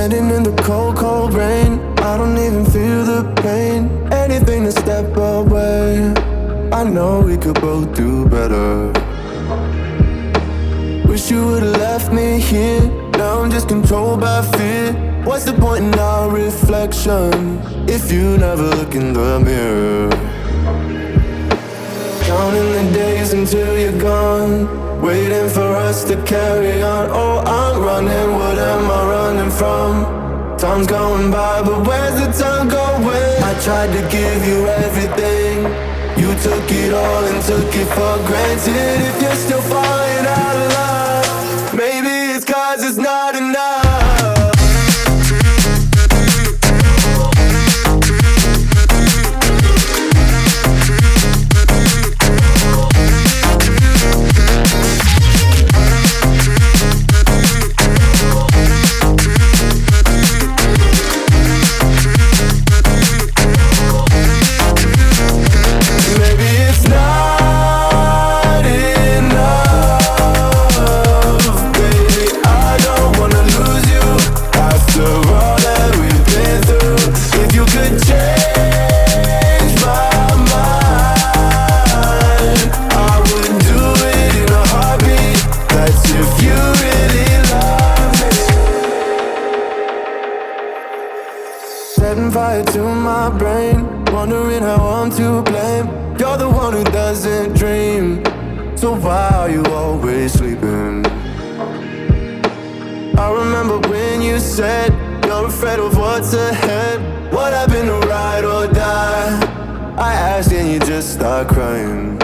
Standing in the cold, cold rain, I don't even feel the pain. Anything to step away, I know we could both do better. Wish you would've left me here. Now I'm just controlled by fear. What's the point in our reflection if you never look in the mirror? Counting the days until you're gone, waiting for us to carry on. Oh, I'm running, what am I running from? Time's going by, but where's the time going? I tried to give you everything, you took it all and took it for granted. If you're still falling out of love, maybe it's 'cause it's not enough. Setting fire to my brain, wondering how I'm to blame. You're the one who doesn't dream, so why are you always sleeping? I remember when you said you're afraid of what's ahead. What happened to ride or die? I asked and you just start crying.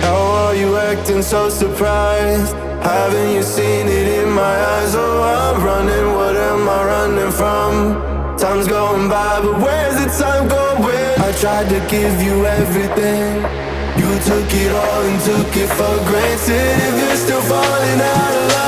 How are you acting so surprised? Haven't you seen it in my eyes? Oh, I'm running, what am I running from? Time's going by, but where's the time going? I tried to give you everything, you took it all and took it for granted. If you're still falling out of love,